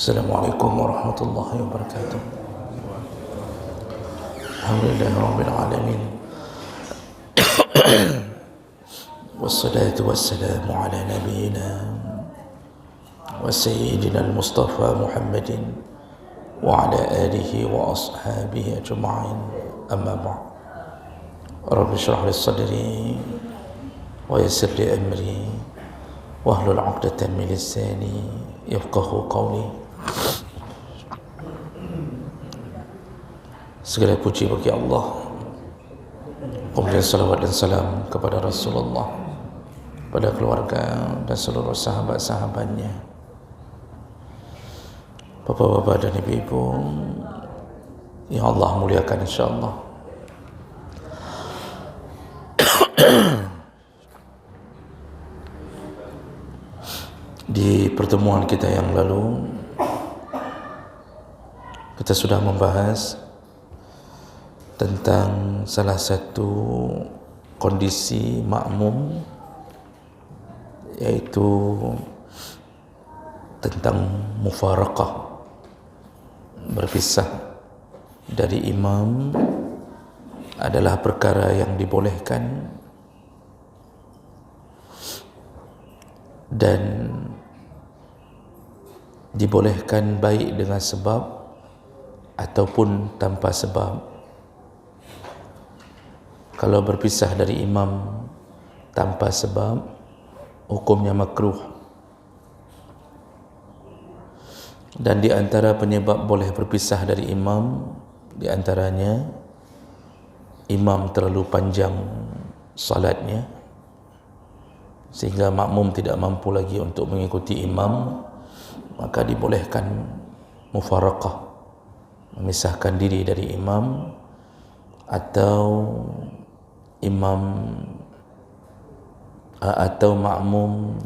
Assalamualaikum warahmatullahi wabarakatuh. Alhamdulillah rabbil alamin. Wassalatu wassalamu ala nabiyyina wa sayyidina al-Mustafa Muhammadin wa ala alihi wa ashabihi ajma'in. Amma ba'd. Rabbi shrah li sadri wa yassir li amri wahlul 'uqdatam min lisani yafqahu qawli. Segala puji bagi Allah, kemudian salawat dan salam kepada Rasulullah, pada keluarga dan seluruh sahabat-sahabatnya, bapak-bapak dan ibu-ibu yang Allah muliakan insyaAllah. Di pertemuan kita yang lalu kita sudah membahas tentang salah satu kondisi makmum, yaitu tentang mufaraqah, berpisah dari imam adalah perkara yang dibolehkan dan dibolehkan baik dengan sebab ataupun tanpa sebab. Kalau berpisah dari imam tanpa sebab, hukumnya makruh. Dan di antara penyebab boleh berpisah dari imam, di antaranya imam terlalu panjang salatnya sehingga makmum tidak mampu lagi untuk mengikuti imam, maka dibolehkan mufaraqah, memisahkan diri dari imam, atau makmum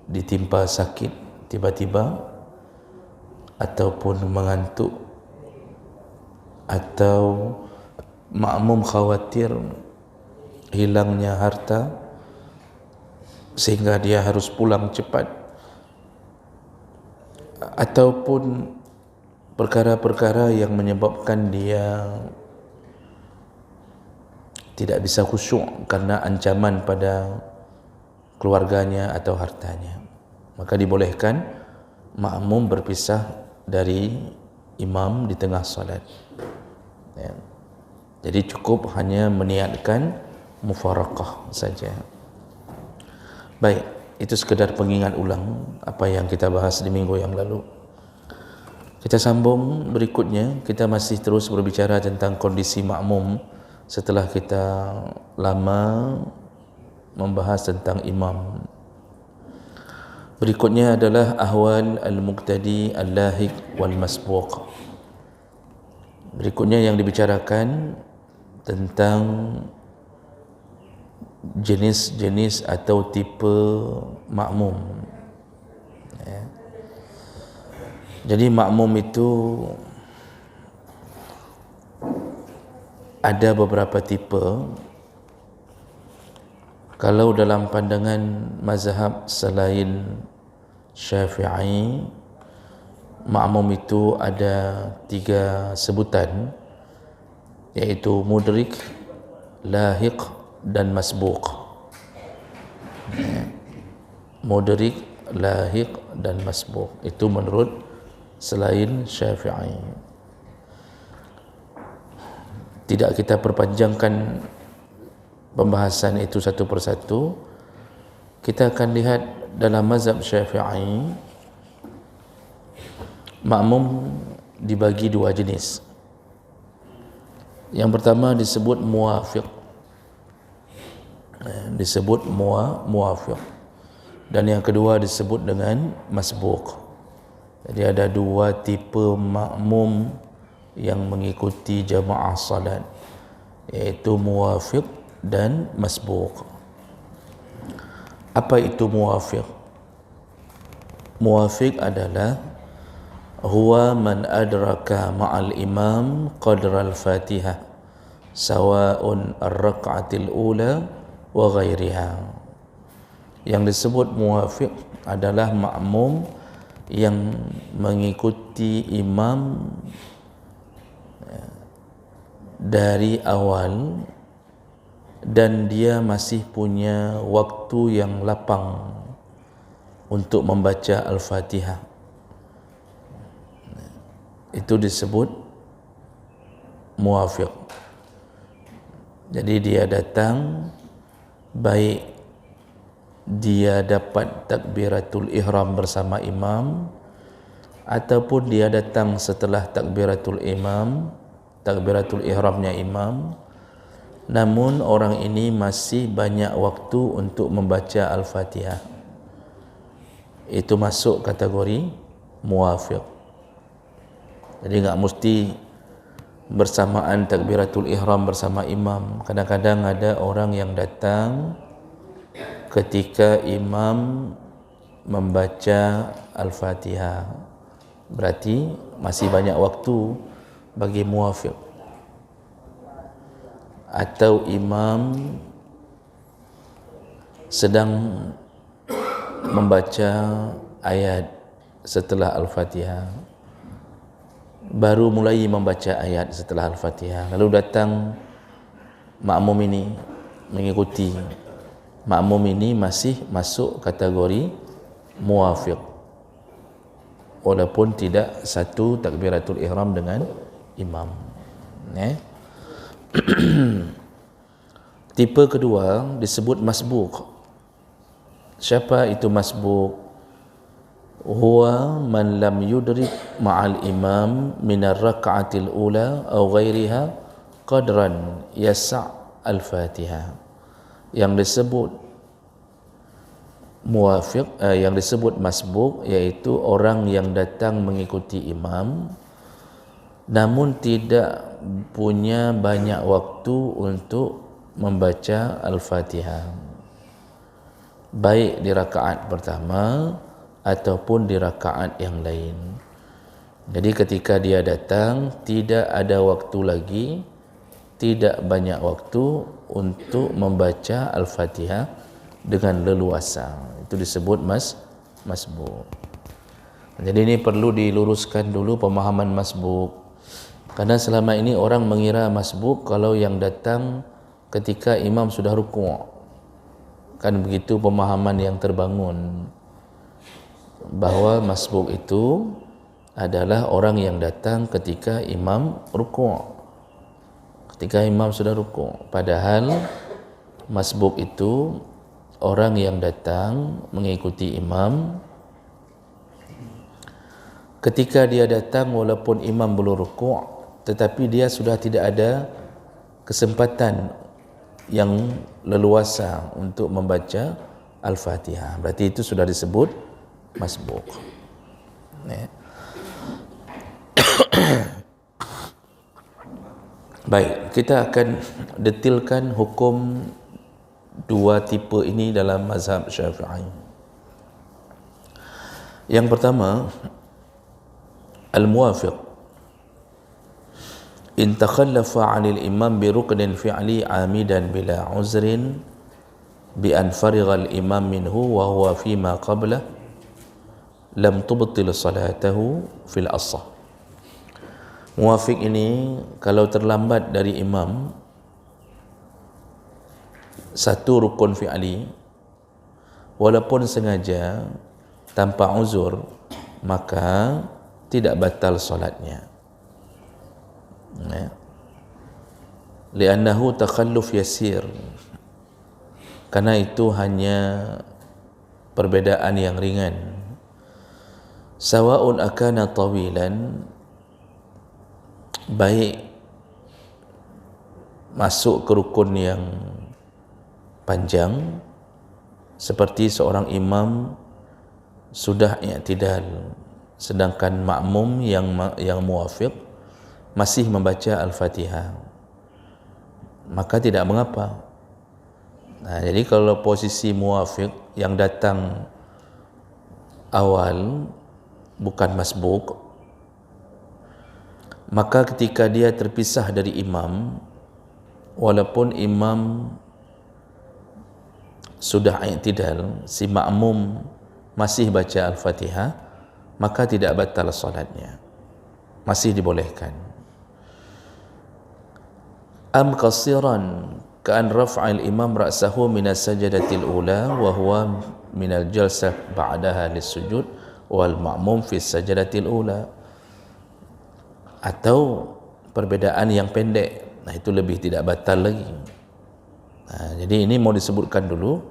ditimpa sakit tiba-tiba ataupun mengantuk, atau makmum khawatir hilangnya harta sehingga dia harus pulang cepat, ataupun perkara-perkara yang menyebabkan dia tidak bisa khusyuk karena ancaman pada keluarganya atau hartanya, maka dibolehkan makmum berpisah dari imam di tengah salat. Ya. Jadi cukup hanya meniatkan mufaraqah saja. Baik, itu sekedar pengingat ulang apa yang kita bahas di minggu yang lalu. Kita sambung berikutnya, kita masih terus berbicara tentang kondisi makmum setelah kita lama membahas tentang imam. Berikutnya adalah ahwal al-muqtadi al-lahiq wal masbuq. Berikutnya yang dibicarakan tentang jenis-jenis atau tipe makmum. Ya. Jadi makmum itu ada beberapa tipe. Kalau dalam pandangan mazhab selain Syafi'i, makmum itu ada 3 sebutan, yaitu mudrik, lahiq dan masbuq. Mudrik, lahiq dan masbuq, itu menurut selain Syafi'i. Tidak kita perpanjangkan pembahasan itu satu persatu. Kita akan lihat dalam mazhab Syafi'i, makmum dibagi 2 jenis. Yang pertama disebut muwafiq, muwafiq, dan yang kedua disebut dengan masbuq. Jadi ada 2 tipe makmum yang mengikuti jamaah salat, yaitu muwafiq dan masbuq. Apa itu muwafiq? Muwafiq adalah huwa man adraka ma'al imam qadra al-fatihah sawa'un ar-rak'atil ula wa ghairiha. Yang disebut muwafiq adalah makmum yang mengikuti imam dari awal dan dia masih punya waktu yang lapang untuk membaca Al-Fatihah, itu disebut muwafiq. Jadi dia datang, baik dia dapat takbiratul ihram bersama imam ataupun dia datang setelah takbiratul ihramnya imam, namun orang ini masih banyak waktu untuk membaca Al-Fatihah, itu masuk kategori muwafiq. Jadi enggak mesti bersamaan takbiratul ihram bersama imam. Kadang-kadang ada orang yang datang ketika imam membaca Al-Fatihah, berarti masih banyak waktu bagi muwafiq. Atau imam sedang membaca ayat setelah Al-Fatihah, baru mulai membaca ayat setelah Al-Fatihah, lalu datang makmum ini mengikuti. Makmum ini masih masuk kategori muwafiq walaupun tidak satu takbiratul ihram dengan imam. Tipe kedua disebut masbuq. Siapa itu masbuq? Huwa man lam yudrik ma'al imam min ar-rak'atil ula aw ghairiha qadran yasa' al-Fatihah. Yang disebut muwafiq, yang disebut masbuq, iaitu orang yang datang mengikuti imam namun tidak punya banyak waktu untuk membaca Al-Fatihah, baik di rakaat pertama ataupun di rakaat yang lain. Jadi ketika dia datang, tidak ada waktu lagi, tidak banyak waktu untuk membaca Al-Fatihah dengan leluasa. Itu disebut masbuq. Jadi ini perlu diluruskan dulu pemahaman masbuq. Karena selama ini orang mengira masbuq kalau yang datang ketika imam sudah rukuk. Kan begitu pemahaman yang terbangun, bahwa masbuq itu adalah orang yang datang ketika imam rukuk, ketika imam sudah rukuk. Padahal masbuq itu orang yang datang mengikuti imam ketika dia datang walaupun imam belum rukuk, tetapi dia sudah tidak ada kesempatan yang leluasa untuk membaca Al-Fatihah. Berarti itu sudah disebut masbuq. Baik, kita akan detilkan hukum dua tipe ini dalam mazhab Syafi'i. Yang pertama, al-muwafiq in takhallafa 'anil imam bi ruknin fi'li 'amidan bila 'uzrin bi an farigha al-imam minhu wa huwa fi ma qabla lam tubtil salatahu fil asah. Muwafiq ini kalau terlambat dari imam satu rukun fi'li walaupun sengaja tanpa uzur, maka tidak batal solatnya. Li'annahu takhalluf yasir, karena itu hanya perbedaan yang ringan. Sawa'un akana tawilan, baik masuk ke rukun yang panjang seperti seorang imam sudah i'tidal sedangkan makmum yang muwafiq masih membaca Al-Fatihah, maka tidak mengapa. Jadi kalau posisi muwafiq yang datang awal bukan masbuq, maka ketika dia terpisah dari imam, walaupun imam sudah i'tidal, si makmum masih baca Al-Fatihah, maka tidak batal salatnya, masih dibolehkan. Am qasiran ka'an raf'al imam ra'sahu min as-sajdatil ula wa huwa min al-jalsah ba'daha lis-sujud wal ma'mum fi as-sajdatil ula. Atau perbedaan yang pendek, nah itu lebih tidak batal lagi. Jadi ini mau disebutkan dulu,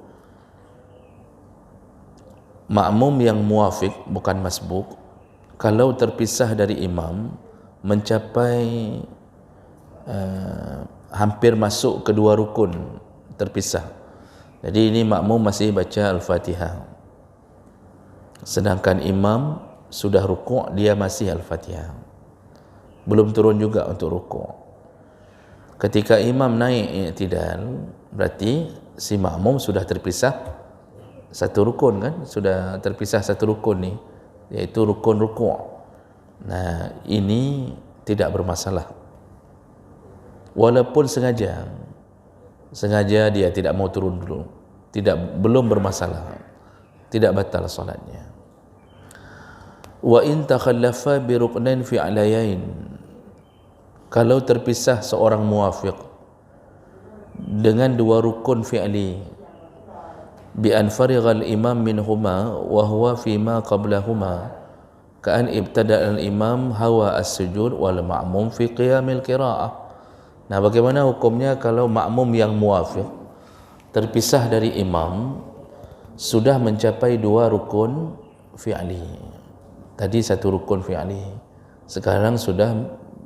makmum yang muafiq bukan masbuk, kalau terpisah dari imam mencapai hampir masuk kedua rukun terpisah. Jadi ini makmum masih baca Al-Fatihah, sedangkan imam sudah rukuk, dia masih Al-Fatihah, belum turun juga untuk rukuk. Ketika imam naik i'tidal, berarti si makmum sudah terpisah satu rukun kan, sudah terpisah satu rukun ni, iaitu rukun rukuk. Nah, ini tidak bermasalah. Walaupun sengaja dia tidak mau turun dulu, belum bermasalah, tidak batal salatnya. Wa in takhallafa bi ruknain fi'layain, kalau terpisah seorang muwafiq dengan dua rukun fi'li, bi an farigha al-imam minhuma wa huwa fi ma qablahuma, ka'an ibtada al-imam hawa as-sujud wal ma'mum fi qiyamil qira'ah. Nah, bagaimana hukumnya kalau makmum yang muwafiq terpisah dari imam sudah mencapai dua rukun fi'li? Tadi satu rukun fi'li, sekarang sudah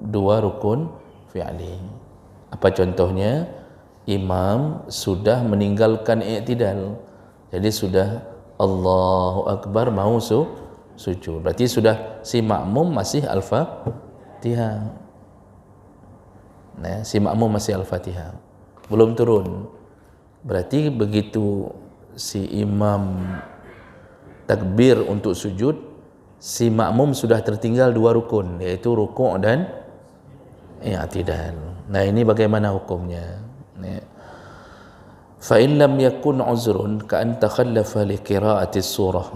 dua rukun fi'li. Apa contohnya? Imam sudah meninggalkan i'tidal, jadi sudah Allahu Akbar mau sujud, berarti sudah si makmum masih Al-Fatihah. Nah, si makmum masih Al-Fatihah, belum turun. Berarti begitu si imam takbir untuk sujud, si makmum sudah tertinggal dua rukun, yaitu rukuk dan i'tidal. Nah, ini bagaimana hukumnya? Fa in lam yakun uzrun ka an takhallafa li qira'ati surah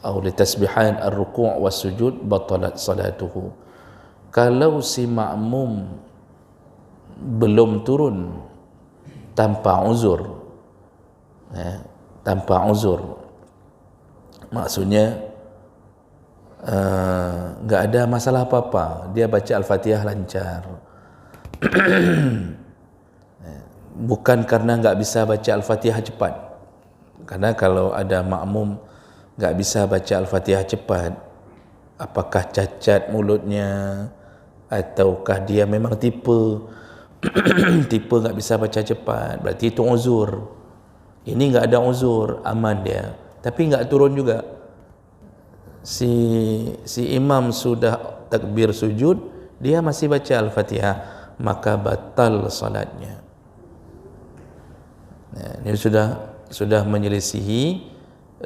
aw li tasbihan ar-ruku' was sujud batalat salatuhu. Kalau si makmum belum turun tanpa uzur, tanpa uzur, maksudnya enggak ada masalah apa-apa, dia baca Al-Fatihah lancar. Bukan karena enggak bisa baca Al-Fatihah cepat, karena kalau ada makmum enggak bisa baca Al-Fatihah cepat, apakah cacat mulutnya ataukah dia memang tipe enggak bisa baca cepat, berarti itu uzur. Ini enggak ada uzur, aman dia, tapi enggak turun juga. Si imam sudah takbir sujud, dia masih baca Al-Fatihah, maka batal salatnya. Nah, ini sudah menyelisihi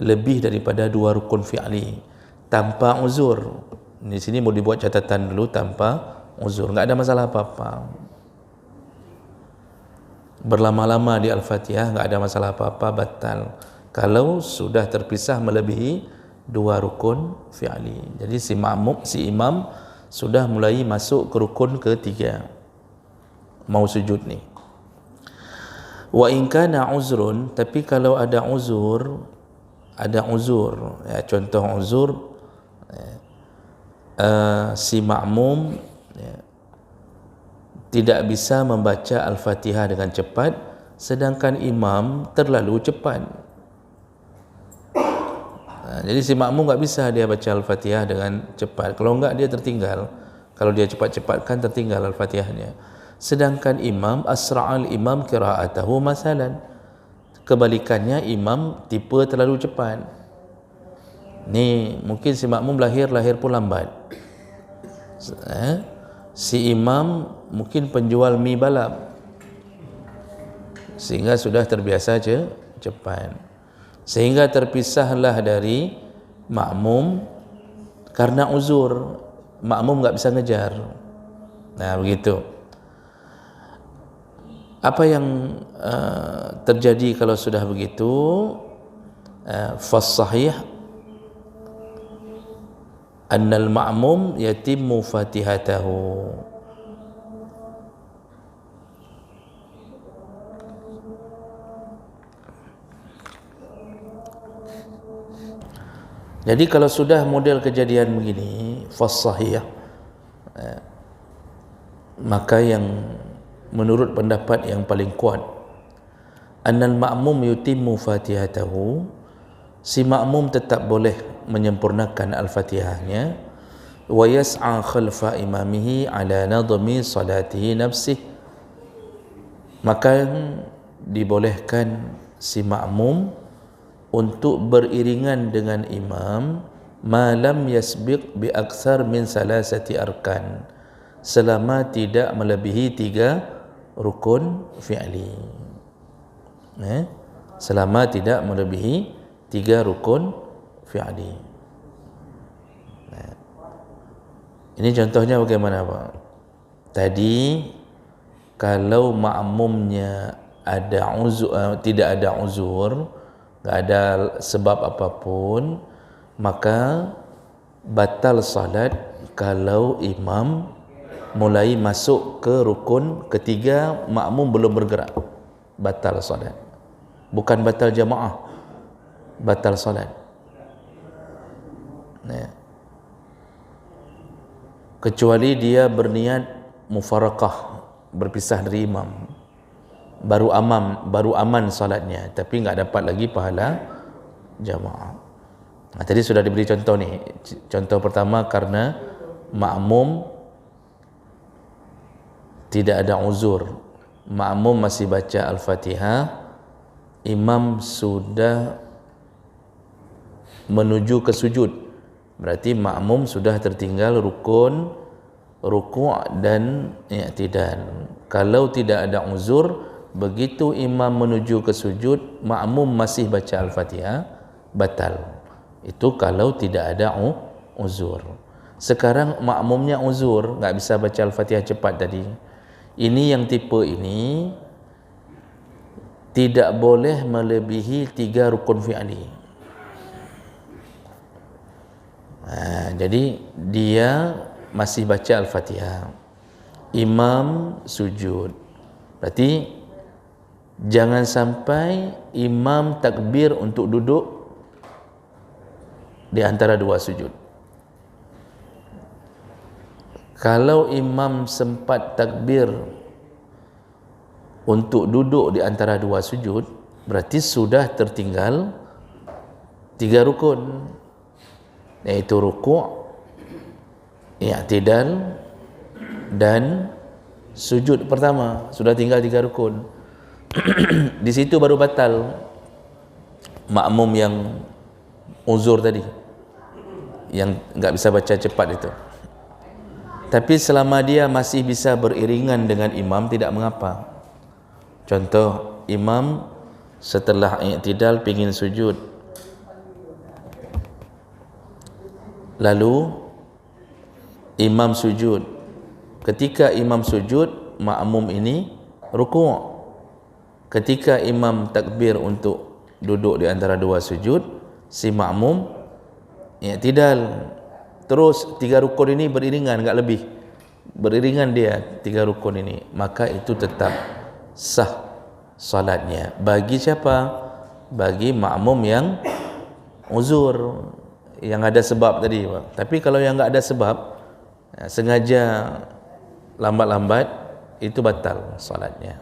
lebih daripada dua rukun fi'li tanpa uzur. Di sini mau dibuat catatan dulu, tanpa uzur, enggak ada masalah apa-apa. Berlama-lama di Al-Fatihah enggak ada masalah apa-apa, batal kalau sudah terpisah melebihi dua rukun fi'li. Jadi si imam sudah mulai masuk ke rukun ketiga, mau sujud ni. Wa in kana uzrun, tapi kalau ada uzur, ya, contoh uzur, si makmum tidak bisa membaca Al-Fatihah dengan cepat, sedangkan imam terlalu cepat. Jadi si makmum enggak bisa dia baca Al-Fatihah dengan cepat, kalau enggak dia tertinggal. Kalau dia cepat-cepatkan tertinggal Al-Fatihahnya. Sedangkan imam asra'al imam qira'atahu masalan, kebalikannya imam tipe terlalu cepat. Ni mungkin si makmum lahir pun lambat. Si imam mungkin penjual mi balap, sehingga sudah terbiasa cepat, sehingga terpisahlah dari makmum karena uzur, makmum enggak bisa ngejar. Nah, begitu. Apa yang terjadi kalau sudah begitu? Fas sahih annal ma'mum yatimmu fatihatahu. Jadi kalau sudah model kejadian begini fasahiyah, maka yang menurut pendapat yang paling kuat, annal ma'mum yutimmu fatihatahu, si makmum tetap boleh menyempurnakan al-fatihahnya, wa yas'a khalfa imamihi ala nadmi salatihi nafsih, maka dibolehkan si makmum untuk beriringan dengan imam malam yasbiq bi aktsar min salasati arkan, selama tidak melebihi 3 rukun fi'li. Selama tidak melebihi 3 rukun fi'li. Ini contohnya bagaimana Pak? Tadi kalau makmumnya ada uzur, tidak ada uzur, tak ada sebab apapun, maka batal salat kalau imam mulai masuk ke rukun ketiga, makmum belum bergerak, batal salat. Bukan batal jamaah, batal salat. Kecuali dia berniat mufaraqah, berpisah dari imam, baru aman salatnya, tapi enggak dapat lagi pahala jamaah. Tadi sudah diberi contoh ni. Contoh pertama karena makmum tidak ada uzur, makmum masih baca al-Fatihah, imam sudah menuju ke sujud, berarti makmum sudah tertinggal rukun rukuk dan i'tidal. Kalau tidak ada uzur, begitu imam menuju ke sujud, makmum masih baca al-Fatihah, batal. Itu kalau tidak ada uzur. Sekarang makmumnya uzur, enggak bisa baca al-Fatihah cepat tadi. Ini yang tipe ini tidak boleh melebihi 3 rukun fi'li. Jadi dia masih baca al-Fatihah, imam sujud, berarti jangan sampai imam takbir untuk duduk di antara 2 sujud. Kalau imam sempat takbir untuk duduk di antara 2 sujud, berarti sudah tertinggal 3 rukun, yaitu rukuk, i'tidal dan sujud pertama. Sudah tinggal 3 rukun. Di situ baru batal makmum yang uzur tadi, yang enggak bisa baca cepat itu. Tapi selama dia masih bisa beriringan dengan imam, tidak mengapa. Contoh, imam setelah i'tidal pingin sujud, lalu imam sujud. Ketika imam sujud, makmum ini rukuk. Ketika imam takbir untuk duduk di antara 2 sujud, si makmum i'tidal. Terus 3 rukun ini beriringan, enggak lebih. Beriringan dia 3 rukun ini, maka itu tetap sah salatnya. Bagi siapa? Bagi makmum yang uzur, yang ada sebab tadi. Tapi kalau yang enggak ada sebab, sengaja lambat-lambat, itu batal salatnya.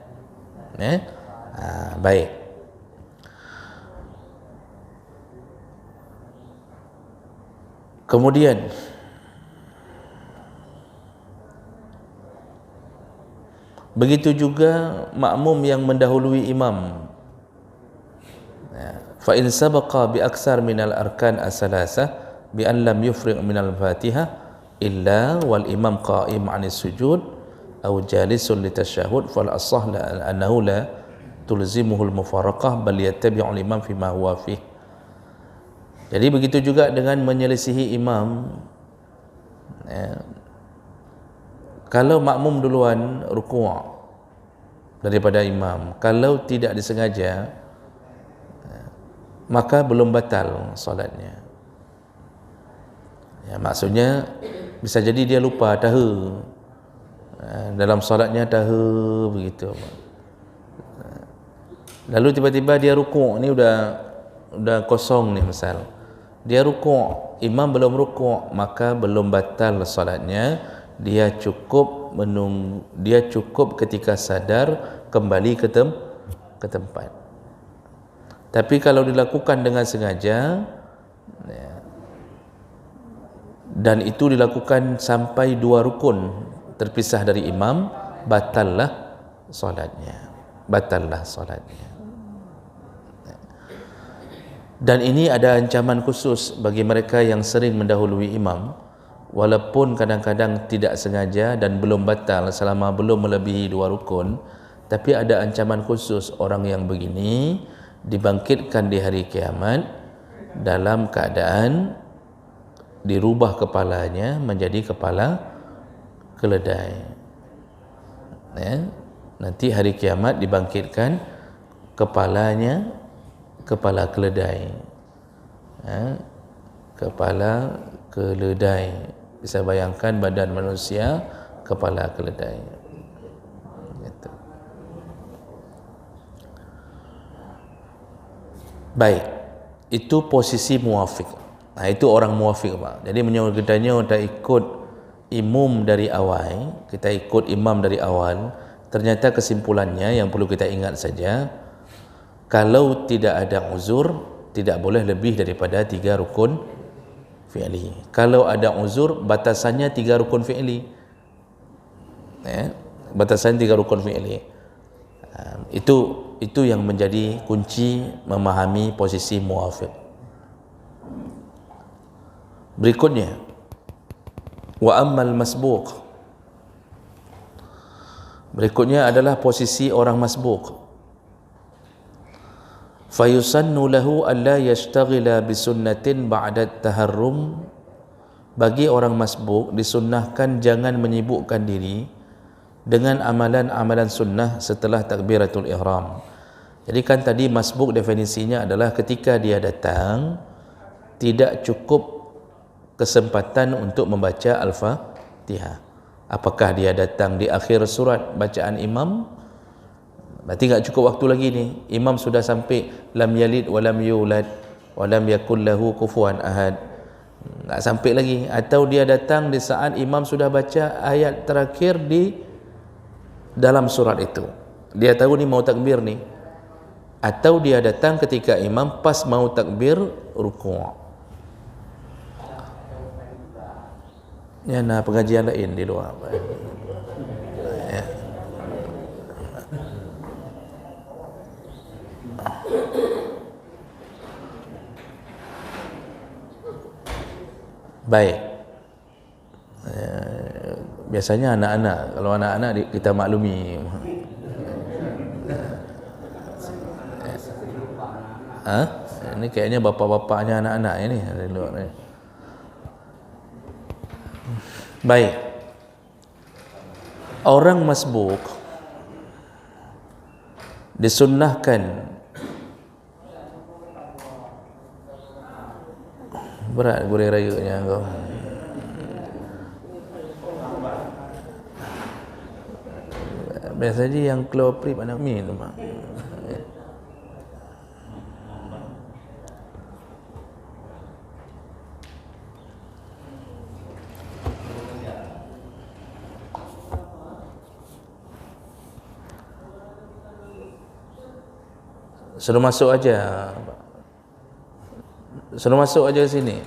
Baik. Kemudian begitu juga makmum yang mendahului imam. Fa in sabaqa bi aksar min al-arkan as-salasah bi an lam yufriq min al-Fatihah illa wal imam qa'im 'an as-sujud aw jalisun li tashahhud fal asah annahu la tulzimuhu al-mufaraqah bal yattabi'u al-imam fi ma huwa fihi. Jadi begitu juga dengan menyelisihi imam. Kalau makmum duluan rukuk daripada imam, kalau tidak disengaja, maka belum batal solatnya. Ya, maksudnya bisa jadi dia lupa tahu. Dalam solatnya tahu begitu. Lalu tiba-tiba dia rukuk, ni udah kosong ni misal. Dia rukuk, imam belum rukuk, maka belum batal solatnya. Dia cukup ketika sadar kembali ke tempat. Tapi kalau dilakukan dengan sengaja, dan itu dilakukan sampai 2 rukun terpisah dari imam, batallah solatnya. Dan ini ada ancaman khusus bagi mereka yang sering mendahului imam, walaupun kadang-kadang tidak sengaja dan belum batal selama belum melebihi 2 rukun. Tapi ada ancaman khusus, orang yang begini dibangkitkan di hari kiamat dalam keadaan dirubah kepalanya menjadi kepala keledai. Nanti hari kiamat dibangkitkan kepalanya kepala keledai. Kepala keledai. Bisa bayangkan badan manusia, kepala keledai. Gitu. Baik, itu posisi muwafiq. Itu orang muwafiq, Pak. Jadi menyuruhnya kita ikut imam dari awal, kita ikut imam dari awal. Ternyata kesimpulannya yang perlu kita ingat saja, kalau tidak ada uzur, tidak boleh lebih daripada 3 rukun fi'li. Kalau ada uzur, batasannya 3 rukun fi'li. Batasan 3 rukun fi'li. Itu yang menjadi kunci memahami posisi muwafiq. Berikutnya, wa ammal masbuq. Berikutnya adalah posisi orang masbuq. Fayusannu lahu alla yashtaghila bisunnatin ba'da taharrum. Bagi orang masbuq disunnahkan jangan menyibukkan diri dengan amalan-amalan sunnah setelah takbiratul ihram. Jadi kan tadi masbuq definisinya adalah ketika dia datang tidak cukup kesempatan untuk membaca Al-Fatihah. Apakah dia datang di akhir surat bacaan imam? Berarti tak cukup waktu lagi ni. Imam sudah sampai lam yalid wa lam yulad wa lam yakul lahu kufuwan ahad. Tak sampai lagi. Atau dia datang di saat imam sudah baca ayat terakhir di dalam surat itu. Dia tahu ni mau takbir ni. Atau dia datang ketika imam pas mau takbir rukuk. Ya, nah pengajian lain di luar. Ya. Baik. Biasanya anak-anak, kalau anak-anak kita maklumi. Ini kayaknya bapa-bapaknya anak-anak ini dari luar ni. Baik. Orang masbuk disunnahkan, berat gurih rayunya kau. Biasanya yang keluar prip anak mi tu, Mak. Suruh masuk aja. Suruh masuk aja sini.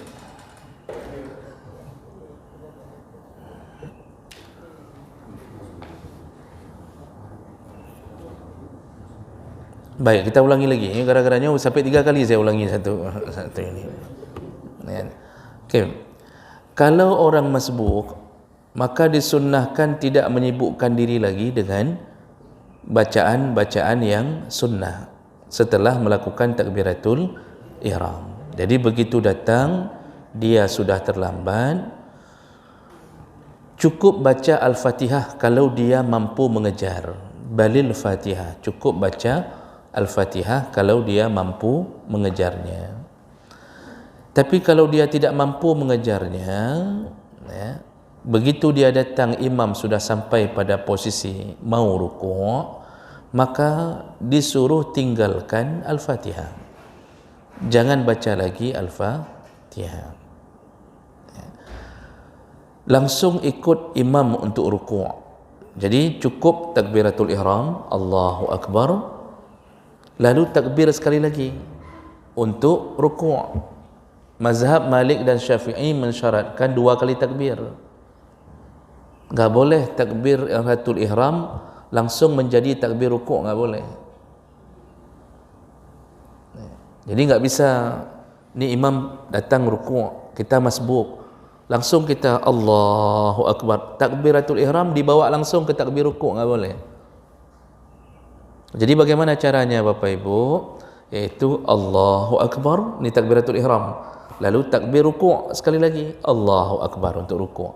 Baik, kita ulangi lagi. Ini gara-garanya sampai 3 kali saya ulangi satu ini. Okey. Kalau orang masbuk, maka disunnahkan tidak menyibukkan diri lagi dengan bacaan-bacaan yang sunnah setelah melakukan takbiratul ihram. Jadi begitu datang, dia sudah terlambat, cukup baca Al-Fatihah kalau dia mampu mengejar. Balil Fatihah, cukup baca Al-Fatihah kalau dia mampu mengejarnya. Tapi kalau dia tidak mampu mengejarnya, ya, begitu dia datang imam sudah sampai pada posisi mau rukuk, maka disuruh tinggalkan Al-Fatihah. Jangan baca lagi Al-Fatihah. Langsung ikut imam untuk rukuk. Jadi cukup takbiratul ihram, Allahu Akbar, lalu takbir sekali lagi untuk rukuk. Mazhab Malik dan Syafi'i mensyaratkan 2 kali takbir. Enggak boleh takbiratul ihram langsung menjadi takbir rukuk, enggak boleh. Jadi enggak bisa ni imam datang rukuk, kita masbuk, langsung kita Allahu Akbar, takbiratul ihram dibawa langsung ke takbir rukuk, enggak boleh. Jadi bagaimana caranya Bapak Ibu? Yaitu Allahu Akbar, ni takbiratul ihram, lalu takbir rukuk sekali lagi, Allahu Akbar untuk rukuk.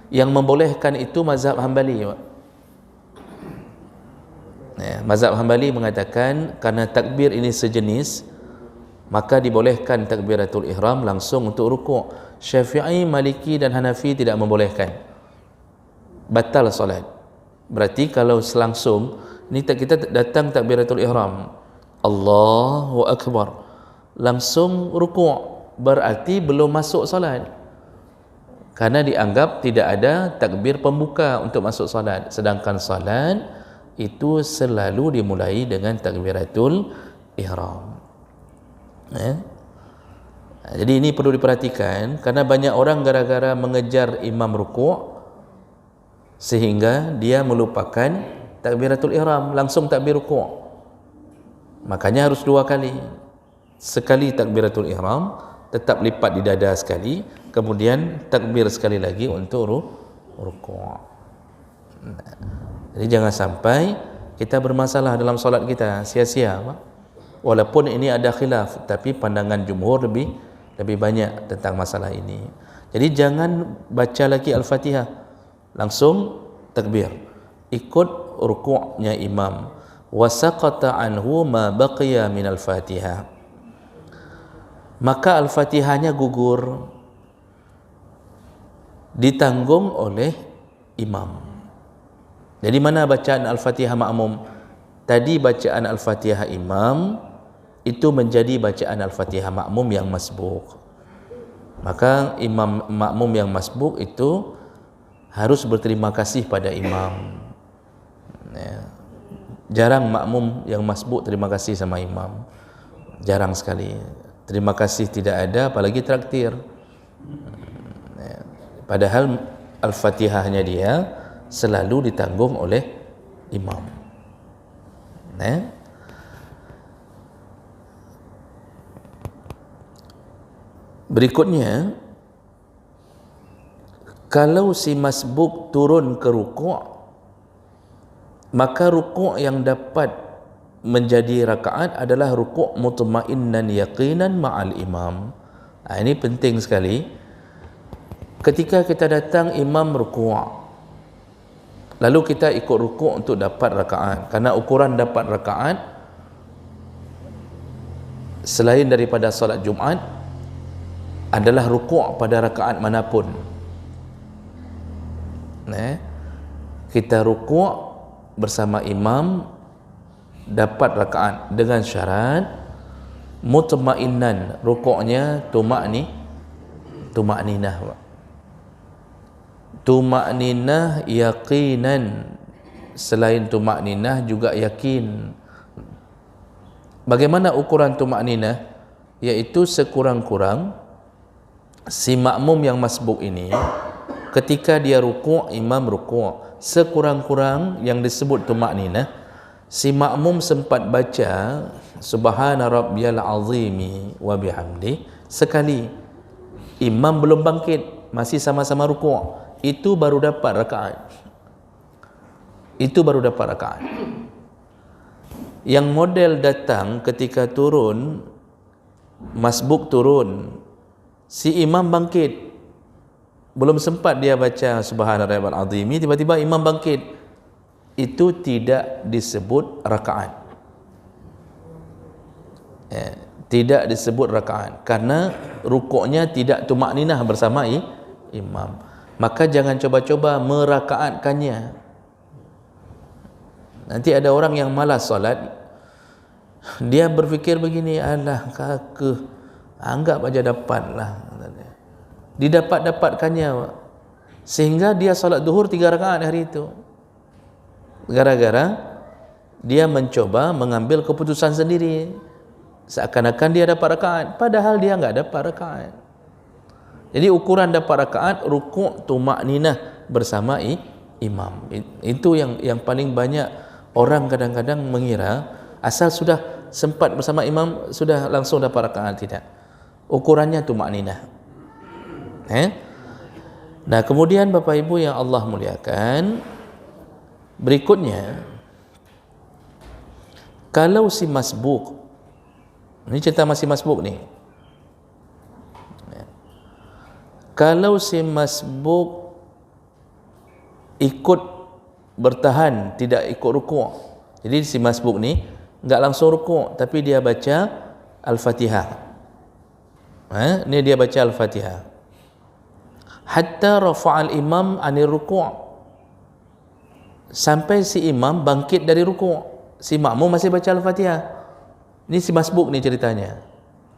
Yang membolehkan itu mazhab Hambali. Mazhab Hambali mengatakan karena takbir ini sejenis, maka dibolehkan takbiratul ihram langsung untuk rukuk. Syafi'i, Maliki dan Hanafi tidak membolehkan. Batal solat. Berarti kalau selangsung ni kita datang takbiratul ihram, Allahu Akbar, langsung rukuk, berarti belum masuk solat, karena dianggap tidak ada takbir pembuka untuk masuk solat. Sedangkan solat itu selalu dimulai dengan takbiratul ihram. Jadi ini perlu diperhatikan, karena banyak orang gara-gara mengejar imam rukuk sehingga dia melupakan takbiratul ihram, langsung takbir rukuk. Makanya harus 2 kali. Sekali takbiratul ihram, tetap lipat di dada sekali, kemudian takbir sekali lagi untuk rukuk. Jadi jangan sampai kita bermasalah dalam solat kita, sia-sia. Walaupun ini ada khilaf, tapi pandangan jumhur lebih banyak tentang masalah ini. Jadi jangan baca lagi Al-Fatihah, langsung takbir, ikut rukuknya imam. Wasaqata anhu ma baqiya min Al-Fatihah, maka Al-Fatihahnya gugur, ditanggung oleh imam. Jadi mana bacaan Al-Fatihah makmum? Tadi bacaan Al-Fatihah imam itu menjadi bacaan Al-Fatihah makmum yang masbuk. Maka imam makmum yang masbuk itu harus berterima kasih pada imam. Jarang makmum yang masbuk terima kasih sama imam, jarang sekali. Terima kasih tidak ada, apalagi traktir. Padahal Al-Fatihahnya dia selalu ditanggung oleh imam. Berikutnya, kalau si masbuk turun ke rukuk, maka rukuk yang dapat menjadi rakaat adalah rukuk mutmainnan yaqinan ma'al imam. Ini penting sekali. Ketika kita datang imam rukuk, lalu kita ikut rukuk untuk dapat rakaat, karena ukuran dapat rakaat selain daripada solat Jumaat adalah rukuk pada rakaat manapun. Kita rukuk bersama imam dapat rakaat dengan syarat mutmainnan, rukuknya tumakninah yaqinan, selain tumakninah juga yakin. Bagaimana ukuran tumakninah? Yaitu sekurang-kurang si makmum yang masbuk ini ketika dia rukuk, imam rukuk, sekurang-kurang yang disebut tumakninah, si makmum sempat baca subhana rabbiyal azimi wa bihamdi sekali, imam belum bangkit, masih sama-sama rukuk, itu baru dapat rakaat. Yang model datang ketika turun, masbuk turun, si imam bangkit, belum sempat dia baca subhana rabbiyal azimi, tiba-tiba imam bangkit, itu tidak disebut rakaat. tidak disebut rakaat karena rukuknya tidak tumakninah bersama imam. Maka jangan coba-coba merakaatkannya. Nanti ada orang yang malas solat, dia berfikir begini, alah kakak, anggap aja dapatlah, didapat-dapatkannya, sehingga dia solat duhur 3 rakaat hari itu, gara-gara dia mencoba mengambil keputusan sendiri, seakan-akan dia dapat rakaat, padahal dia enggak dapat rakaat. Jadi ukuran dapat rakaat rukuk tumakninah bersama imam. Itu yang paling banyak orang kadang-kadang mengira asal sudah sempat bersama imam sudah langsung dapat rakaat. Tidak, ukurannya tumakninah. Nah, kemudian Bapak Ibu yang Allah muliakan, berikutnya, kalau si masbuk, ini cerita masih masbuk nih, kalau si masbuk ikut bertahan, tidak ikut rukuk, jadi si masbuk ni enggak langsung rukuk, tapi dia baca Al-Fatihah. Ni dia baca Al-Fatihah hatta rafa'al imam anir rukuk, sampai si imam bangkit dari rukuk, si makmum masih baca Al-Fatihah. Ini si masbuk ni ceritanya.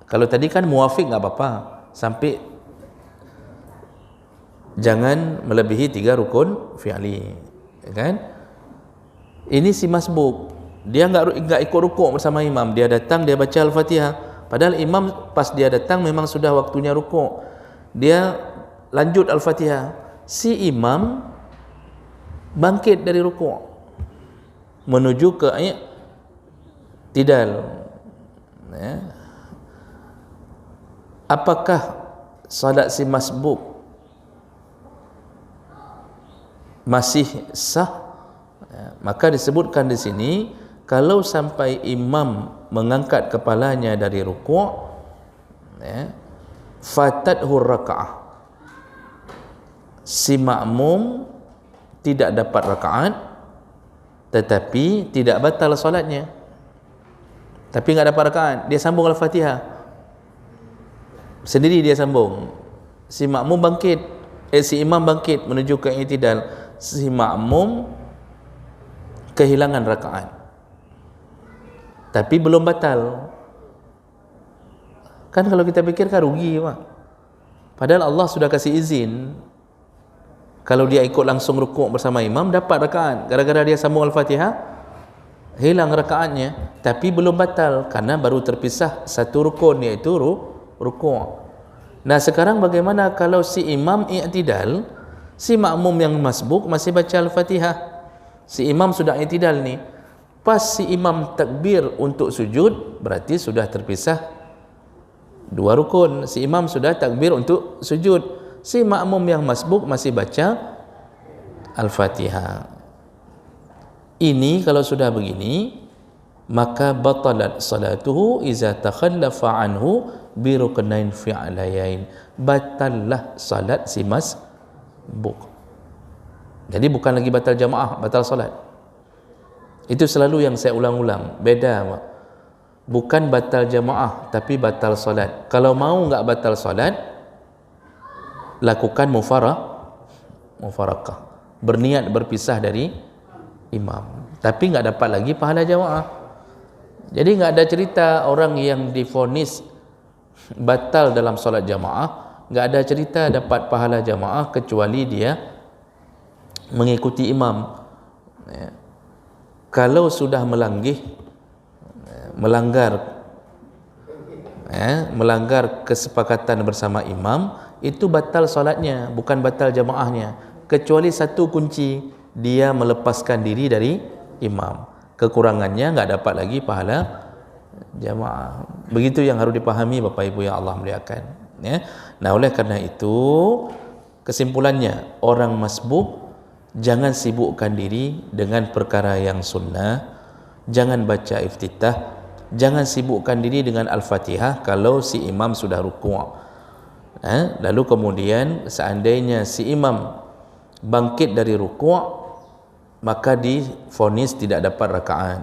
Kalau tadi kan muafiq enggak apa-apa, sampai jangan melebihi 3 rukun fi'li, kan? Ini si masbuk, dia enggak ikut rukuk bersama imam, dia datang, dia baca Al-Fatihah, padahal imam pas dia datang memang sudah waktunya rukuk, dia lanjut Al-Fatihah, si imam bangkit dari rukuk menuju ke i'tidal. Apakah salat si masbuk masih sah? Maka disebutkan di sini, kalau sampai imam mengangkat kepalanya dari rukuk, fatathu raka'ah, si makmum tidak dapat rakaat, tetapi tidak batal solatnya. Tapi enggak dapat rakaat, dia sambung Al-Fatihah sendiri, dia sambung. Si makmum bangkit, si imam bangkit menuju ke i'tidal, si makmum kehilangan rakaat, tapi belum batal. Kan kalau kita pikir kan rugi, Pak. Padahal Allah sudah kasih izin, kalau dia ikut langsung rukuk bersama imam dapat rakaat, gara-gara dia sambung Al-Fatihah hilang rakaatnya, tapi belum batal karena baru terpisah satu rukun, iaitu rukuk. Nah, sekarang bagaimana kalau si imam i'tidal, si makmum yang masbuk masih baca Al-Fatihah, si imam sudah i'tidal ni, pas si imam takbir untuk sujud, berarti sudah terpisah 2 rukun. Si imam sudah takbir untuk sujud, si makmum yang masbuk masih baca Al-Fatihah. Ini kalau sudah begini, maka batalat salatuhu iza takhallafa anhu bi ruknain fi'layain. Batallah salat si masbuk. Jadi bukan lagi batal jamaah, batal salat. Itu selalu yang saya ulang-ulang, beda, Pak. Bukan batal jamaah, tapi batal salat. Kalau mau enggak batal salat, lakukan mufarakah, berniat berpisah dari imam, tapi enggak dapat lagi pahala jamaah. Jadi enggak ada cerita orang yang divonis batal dalam solat jamaah, enggak ada cerita dapat pahala jamaah kecuali dia mengikuti imam. Kalau sudah melanggar kesepakatan bersama imam, itu batal solatnya, bukan batal jamaahnya, kecuali satu kunci, dia melepaskan diri dari imam. Kekurangannya enggak dapat lagi pahala jamaah. Begitu yang harus dipahami Bapak Ibu yang Allah muliakan, ya. Nah, oleh karena itu kesimpulannya, orang masbuk jangan sibukkan diri dengan perkara yang sunnah, jangan baca iftitah, jangan sibukkan diri dengan Al-Fatihah kalau si imam sudah rukuk. Lalu kemudian seandainya si imam bangkit dari rukuk, maka divonis tidak dapat rakaat.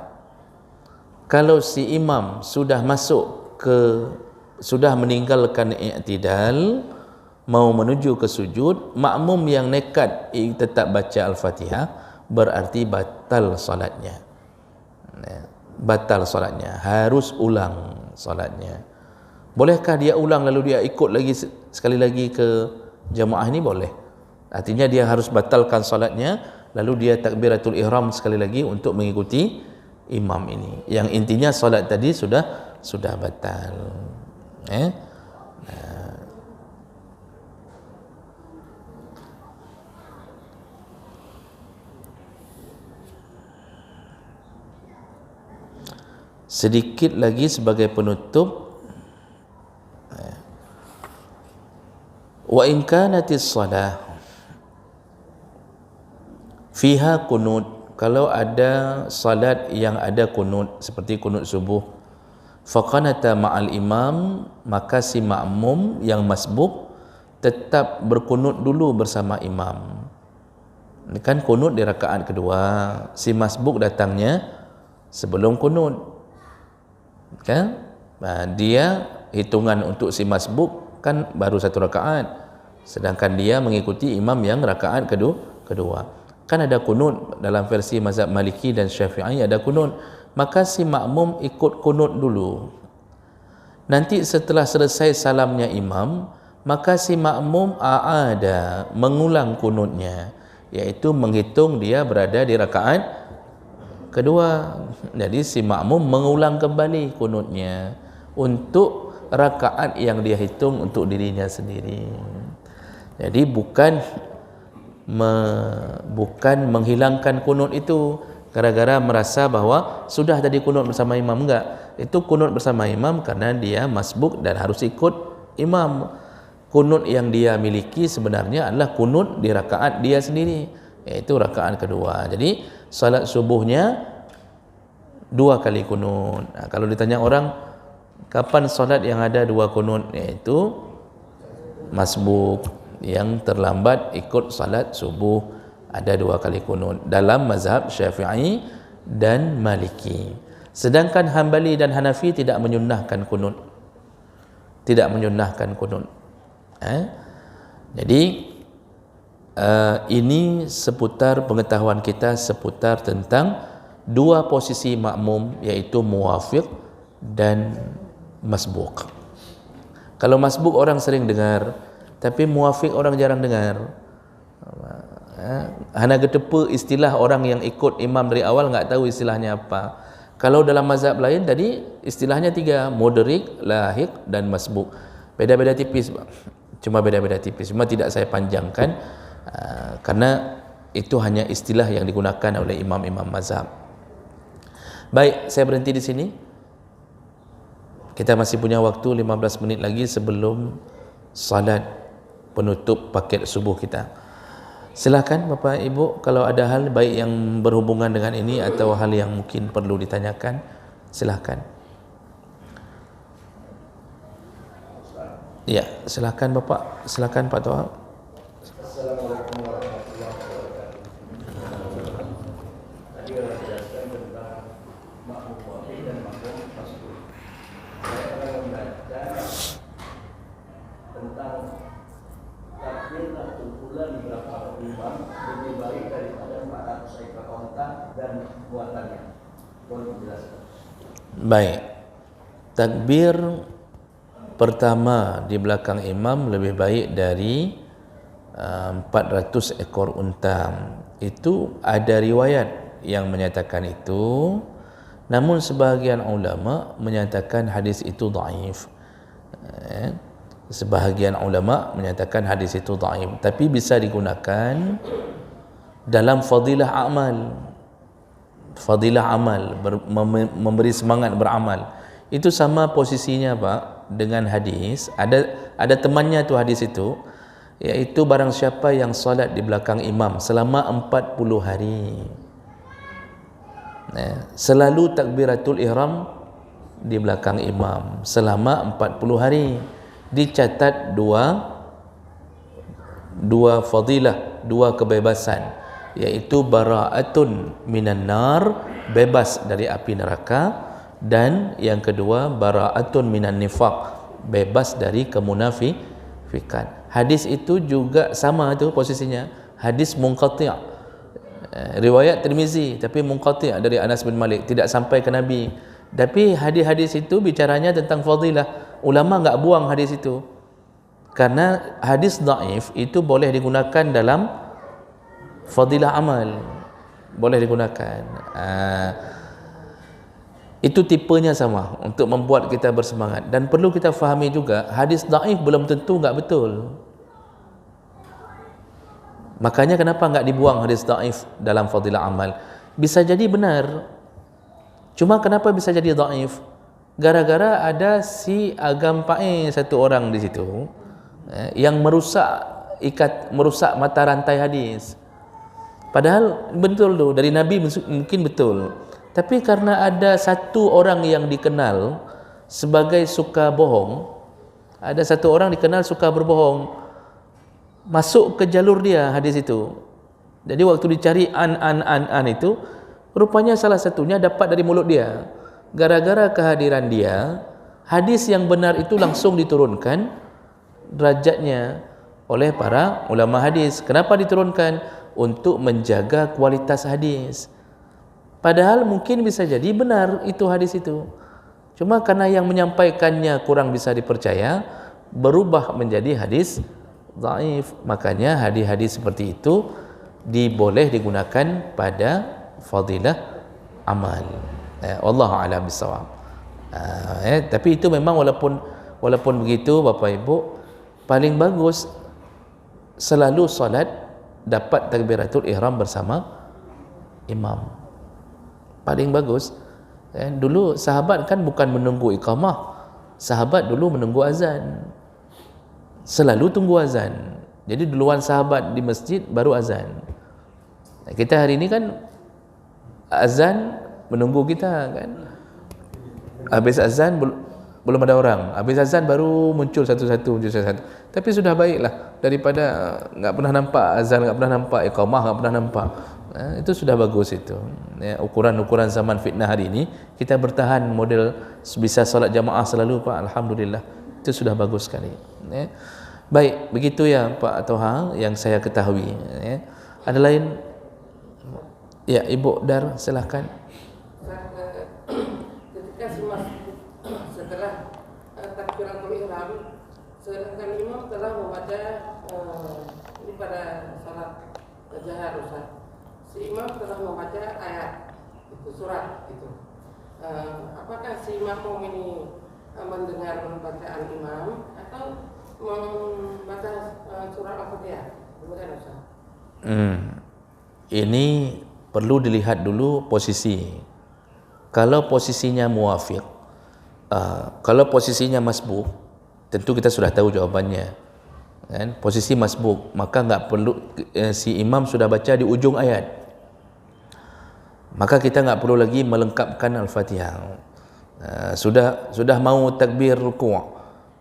Kalau si imam sudah masuk sudah meninggalkan i'tidal, mau menuju ke sujud, makmum yang nekat tetap baca Al-Fatihah, berarti batal solatnya. Batal solatnya, harus ulang solatnya. Bolehkah dia ulang lalu dia ikut lagi sekali lagi ke jamaah ini? Boleh. Artinya dia harus batalkan solatnya, lalu dia takbiratul ihram sekali lagi untuk mengikuti imam ini. Yang intinya solat tadi sudah batal. Sedikit lagi sebagai penutup, wa in kanatis salah fiha kunut, kalau ada salat yang ada kunut seperti kunut subuh, faqanata ma'al imam, maka si makmum yang masbuk tetap berkunut dulu bersama imam. Ini kan kunut di rakaat kedua, si masbuk datangnya sebelum kunut kan. Dia hitungan untuk si masbuk kan baru satu rakaat, sedangkan dia mengikuti imam yang rakaat kedua. Kan ada kunut dalam versi mazhab Maliki dan Syafi'i, ada kunut, maka si makmum ikut kunut dulu. Nanti setelah selesai salamnya imam, maka si makmum ada mengulang kunutnya, yaitu menghitung dia berada di rakaat kedua. Jadi si makmum mengulang kembali kunutnya untuk rakaat yang dia hitung untuk dirinya sendiri. Jadi bukan menghilangkan kunut itu gara-gara merasa bahwa sudah tadi kunut bersama imam. Enggak, itu kunut bersama imam karena dia masbuk dan harus ikut imam. Kunut yang dia miliki sebenarnya adalah kunut di rakaat dia sendiri, yaitu rakaat kedua. Jadi salat subuhnya 2 kali kunut. Kalau ditanya orang kapan salat yang ada 2 kunut, yaitu masbuk yang terlambat ikut salat subuh ada 2 kali kunut dalam mazhab Syafi'i dan Maliki. Sedangkan Hambali dan Hanafi tidak menyunnahkan kunut. Tidak menyunnahkan kunut. Jadi ini seputar pengetahuan kita seputar tentang 2 posisi makmum, yaitu muwafiq dan masbuk. Kalau masbuk orang sering dengar, tapi muwafiq orang jarang dengar. Hana getepa istilah orang yang ikut imam dari awal, enggak tahu istilahnya apa. Kalau dalam mazhab lain tadi istilahnya 3, mudrik, lahiq dan masbuk. Beda-beda tipis, cuma beda-beda tipis. Cuma tidak saya panjangkan karena itu hanya istilah yang digunakan oleh imam-imam mazhab. Baik, saya berhenti di sini. Kita masih punya waktu 15 menit lagi sebelum salat penutup paket subuh kita. Silakan Bapak Ibu, kalau ada hal baik yang berhubungan dengan ini atau hal yang mungkin perlu ditanyakan, silakan. Ya, silakan Bapak. Silakan Pak Toha. Assalamualaikum warahmatullahi wabarakatuh. Tadi orang jelaskan tentang makmum wahid dan makmum masbuk. Saya pernah membaca tentang takbir atau bulan di belakang imam lebih baik daripada 400 ekor onta dan muatannya. Boleh dijelaskan? Baik. Takbir pertama di belakang imam lebih baik dari 400 ekor unta. Itu ada riwayat yang menyatakan itu, namun sebahagian ulama menyatakan hadis itu dhaif. Sebahagian ulama menyatakan hadis itu dhaif, tapi bisa digunakan dalam fadilah amal. Fadilah amal, memberi semangat beramal. Itu sama posisinya Pak dengan hadis. Ada temannya tu hadis itu, yaitu barang siapa yang solat di belakang imam selama 40 hari, selalu takbiratul ihram di belakang imam selama 40 hari, dicatat dua fadilah, 2 kebebasan, yaitu bara'atun minan nar, bebas dari api neraka, Dan yang kedua, bara'atun minan nifaq, bebas dari kemunafikan. Hadis itu juga sama tu posisinya, hadis munqati', riwayat Tirmizi tapi munqati' dari Anas bin Malik, tidak sampai ke Nabi. Tapi hadis-hadis itu bicaranya tentang fadilah. Ulama enggak buang hadis itu, karena hadis dhaif itu boleh digunakan dalam fadilah amal, boleh digunakan. Itu tipenya sama untuk membuat kita bersemangat. Dan perlu kita fahami juga, hadis dhaif belum tentu enggak betul. Makanya kenapa enggak dibuang hadis dhaif dalam fadilah amal? Bisa jadi benar, cuma kenapa bisa jadi dhaif? Gara-gara ada si agam pae satu orang di situ yang merusak mata rantai hadis. Padahal betul tu dari Nabi mungkin betul, tapi karena ada satu orang yang dikenal sebagai suka bohong, ada satu orang dikenal suka berbohong, masuk ke jalur dia hadis itu. Jadi waktu dicari an itu, rupanya salah satunya dapat dari mulut dia. Gara-gara kehadiran dia, hadis yang benar itu langsung diturunkan derajatnya oleh para ulama hadis. Kenapa diturunkan? Untuk menjaga kualitas hadis. Padahal mungkin bisa jadi benar itu hadis itu, cuma karena yang menyampaikannya kurang bisa dipercaya, berubah menjadi hadis dhaif. Makanya hadis-hadis seperti itu diboleh digunakan pada fadilah amal. Wallahu a'lam bissawab. Tapi itu memang walaupun begitu Bapak Ibu, paling bagus selalu solat dapat takbiratul ihram bersama imam. Paling bagus. Dulu sahabat kan bukan menunggu iqamah, sahabat dulu menunggu azan, selalu tunggu azan. Jadi duluan sahabat di masjid baru azan. Kita hari ini kan azan menunggu kita kan, habis azan belum ada orang, habis azan baru muncul satu-satu. Tapi sudah baiklah daripada enggak pernah nampak azan, enggak pernah nampak iqamah, enggak pernah nampak. Itu sudah bagus itu. Ukuran-ukuran zaman fitnah hari ini, kita bertahan model bisa solat jamaah selalu Pak, alhamdulillah. Itu sudah bagus sekali. Baik, begitu ya Pak Toha yang saya ketahui. Ada lain? Ya, Ibu Dar, silakan. Ketika setelah takbiratul ihram, sedangkan imam telah membaca ini pada salat jahar, Ustaz. Si imam telah membaca ayat itu, surat itu. Apakah si makmum ini mendengar bacaan imam atau membaca surat Al-Fatihah? Kemudian Ustaz. Ini perlu dilihat dulu posisi. Kalau posisinya muwafiq, kalau posisinya masbuk, tentu kita sudah tahu jawabannya kan? Posisi masbuk, maka enggak perlu si imam sudah baca di ujung ayat, maka kita enggak perlu lagi melengkapkan Al-Fatihah. Sudah mau takbir ruku',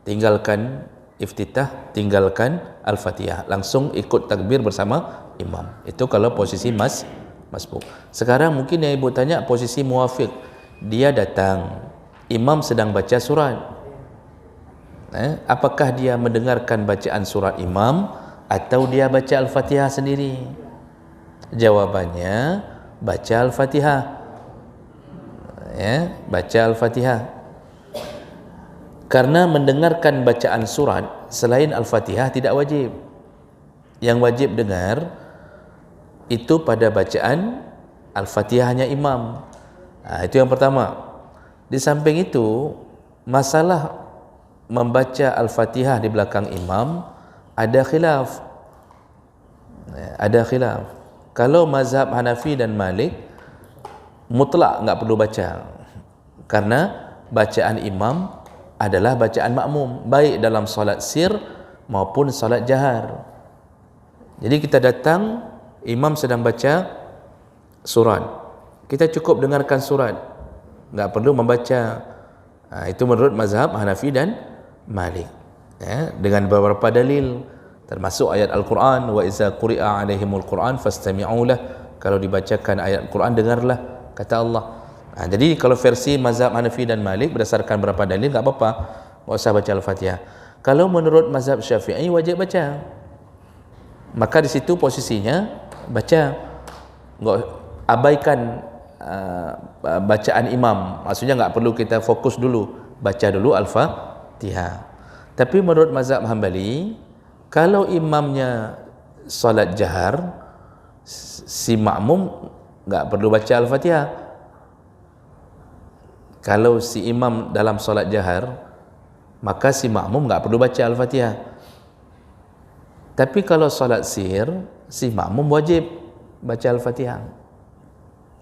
tinggalkan iftitah, tinggalkan Al-Fatihah, langsung ikut takbir bersama imam. Itu kalau posisi masbuk. Sekarang mungkin yang ibu tanya posisi muwafiq, dia datang, imam sedang baca surat. Apakah dia mendengarkan bacaan surat imam atau dia baca Al-Fatihah sendiri? Jawabannya baca Al-Fatihah. Baca Al-Fatihah. Karena mendengarkan bacaan surat selain Al-Fatihah tidak wajib. Yang wajib dengar itu pada bacaan Al-Fatihahnya imam. Itu yang pertama. Di samping itu, masalah membaca Al-Fatihah di belakang imam ada khilaf. Ada khilaf. Kalau mazhab Hanafi dan Malik, mutlak enggak perlu baca, karena bacaan imam adalah bacaan makmum, baik dalam solat sir maupun solat jahar. Jadi kita datang, imam sedang baca surat, kita cukup dengarkan surat, enggak perlu membaca. Itu menurut mazhab Hanafi dan Malik, dengan beberapa dalil, termasuk ayat Al-Quran, wa iza quri'a alaihimul Quran fastami'u lah. Kalau dibacakan ayat Al-Quran, dengarlah, kata Allah. Jadi kalau versi mazhab Hanafi dan Malik berdasarkan berapa dalil tak apa-apa, tak usah baca Al-Fatihah. Kalau menurut mazhab Syafi'i wajib baca. Maka di situ posisinya baca. Enggak abaikan bacaan imam. Maksudnya enggak perlu kita fokus dulu, baca dulu Al-Fatihah. Tapi menurut mazhab Hambali, kalau imamnya solat jahar, si makmum enggak perlu baca Al-Fatihah. Kalau si imam dalam solat jahar, maka si makmum enggak perlu baca Al-Fatihah. Tapi kalau solat sir, si makmum wajib baca Al-Fatihah.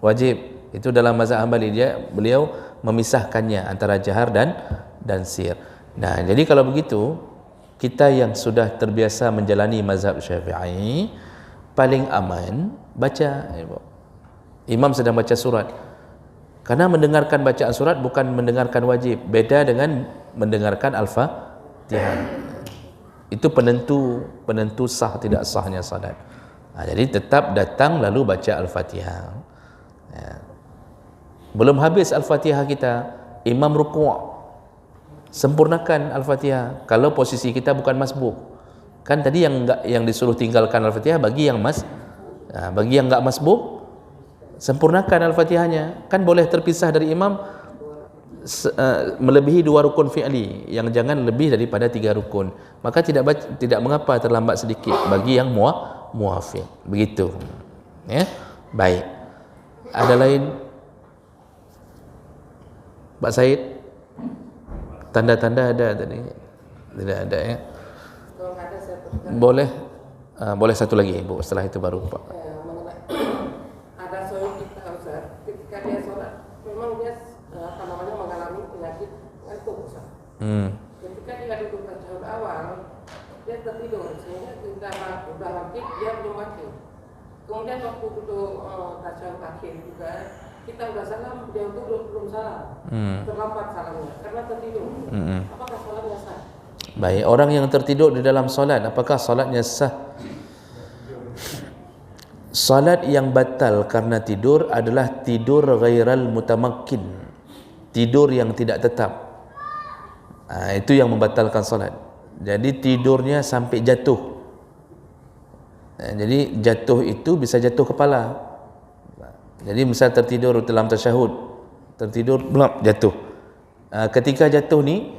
Wajib. Itu dalam mazhab Hambali, beliau memisahkannya antara jahar dan sir. Nah, jadi kalau begitu, kita yang sudah terbiasa menjalani mazhab Syafi'i, paling aman baca. Imam sedang baca surat. Karena mendengarkan bacaan surat bukan mendengarkan wajib. Beda dengan mendengarkan Al-Fatihah. Itu penentu sah tidak sahnya salat. Jadi tetap datang lalu baca Al-Fatihah. Belum habis Al-Fatihah kita, imam rukuk, sempurnakan Al-Fatihah. Kalau posisi kita bukan masbuk. Kan tadi yang disuruh tinggalkan Al-Fatihah bagi yang bagi yang enggak masbuk, sempurnakan Al-Fatihahnya. Kan boleh terpisah dari imam melebihi 2 rukun fi'li, yang jangan lebih daripada 3 rukun. Maka tidak mengapa terlambat sedikit bagi yang muafiq. Begitu. Ya. Baik. Ada lain? Pak Said? Tanda-tanda ada tadi? Tidak ada ya. Kalau nggak ada saya teruskan. Boleh satu lagi Bu, setelah itu baru Pak. Ada seorang kita Ustaz, ketika dia sholat, memang dia mengalami penyakit ngantuk Ustaz. Ketika dia duduk tasyahud awal, dia tertidur, sehingga ketika sudah bangkit dia belum bangkit. Kemudian waktu duduk tasyahud akhir juga, kita sudah salam, dia duduk belum salam, terlambat salamnya karena tertidur. Apakah salatnya sah? Baik, orang yang tertidur di dalam solat, apakah solatnya sah? Solat yang batal karena tidur adalah tidur ghairal mutamakkin, tidur yang tidak tetap. Itu yang membatalkan solat. Jadi tidurnya sampai jatuh. Jadi jatuh itu bisa jatuh kepala. Jadi misal tertidur dalam tasyahud, tertidur blok jatuh. Ketika jatuh ni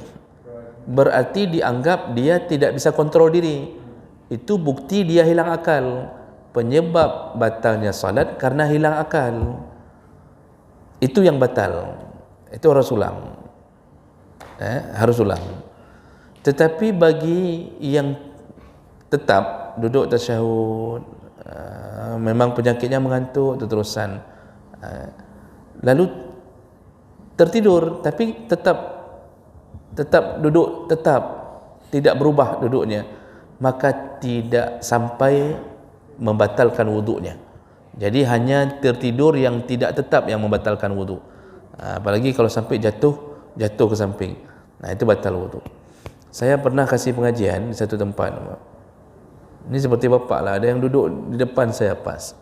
berarti dianggap dia tidak bisa kontrol diri. Itu bukti dia hilang akal. Penyebab batalnya salat karena hilang akal. Itu yang batal. Itu harus ulang. Harus ulang. Tetapi bagi yang tetap duduk tasyahud, memang penyakitnya mengantuk terusan, lalu tertidur tapi tetap duduk, tetap tidak berubah duduknya, maka tidak sampai membatalkan wuduknya. Jadi hanya tertidur yang tidak tetap yang membatalkan wuduk. Apalagi kalau sampai jatuh ke samping, itu batal wuduk. Saya pernah kasih pengajian di satu tempat. Ini seperti bapak lah, ada yang duduk di depan saya pas.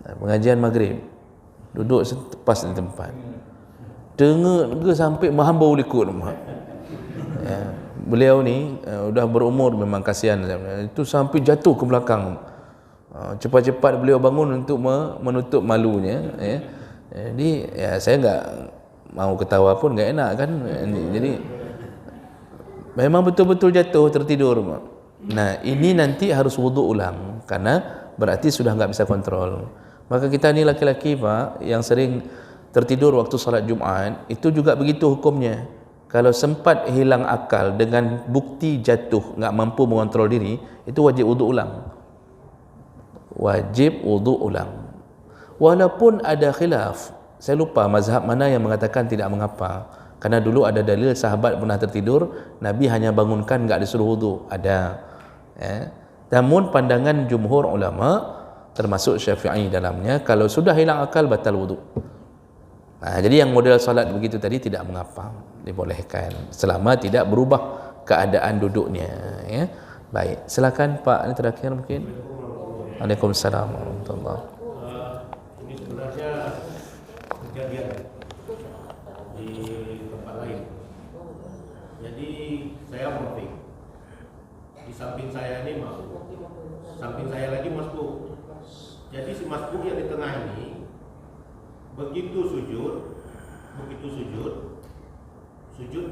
Pengajian maghrib, duduk pas di tempat. Dengar sampai menghambau likut. Beliau ni sudah berumur, memang kasihan. Itu sampai jatuh ke belakang. Cepat-cepat beliau bangun untuk menutup malunya. Jadi saya enggak mau ketawa pun enggak enak kan. Jadi memang betul-betul jatuh tertidur. Nah, ini nanti harus wuduk ulang karena berarti sudah enggak bisa kontrol. Maka kita ni laki-laki Pak yang sering tertidur waktu salat Jumaat, itu juga begitu hukumnya. Kalau sempat hilang akal dengan bukti jatuh, enggak mampu mengontrol diri, itu wajib wuduk ulang. Wajib wuduk ulang. Walaupun ada khilaf, saya lupa mazhab mana yang mengatakan tidak mengapa. Karena dulu ada dalil sahabat pernah tertidur, Nabi hanya bangunkan, enggak disuruh wuduk. Ada. Namun pandangan jumhur ulama, termasuk Syafi'i dalamnya, kalau sudah hilang akal batal wuduk. Jadi yang model solat begitu tadi tidak mengapa, dibolehkan selama tidak berubah keadaan duduknya. Baik, silakan Pak, ini terakhir mungkin. Waalaikumsalam warahmatullahi wabarakatuh. Ini sebenarnya kejadian di tempat lain. Jadi saya munafik. Di samping saya ini masbuk. Samping saya lagi masbuk. Jadi si masbuk yang di tengah ini begitu sujud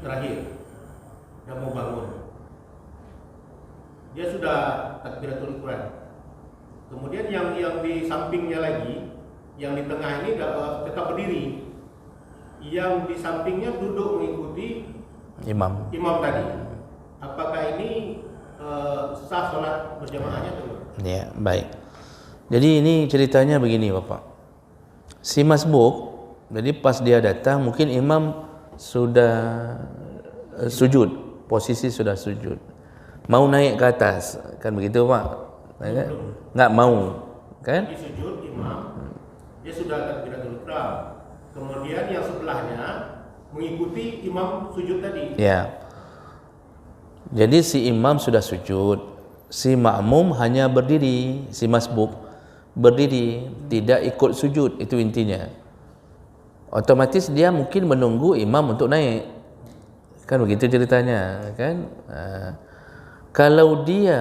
terakhir dan mau bangun, dia sudah takbiratul ihram. Kemudian yang di sampingnya lagi, yang di tengah ini tetap berdiri, yang di sampingnya duduk mengikuti imam tadi. Apakah ini sah sholat berjamaahnya atau? Ya, baik. Jadi ini ceritanya begini Bapak. Si masbuk, jadi pas dia datang mungkin imam sudah sujud, posisi sudah sujud, mau naik ke atas, kan begitu Pak? Nggak mau, kan? Di sujud imam, dia sudah takbiratul ihram. Kemudian yang sebelahnya mengikuti imam sujud tadi. Ya. Jadi si imam sudah sujud, si makmum hanya berdiri, si masbuk berdiri, tidak ikut sujud, itu intinya. Otomatis dia mungkin menunggu imam untuk naik, kan begitu ceritanya, kan? Kalau dia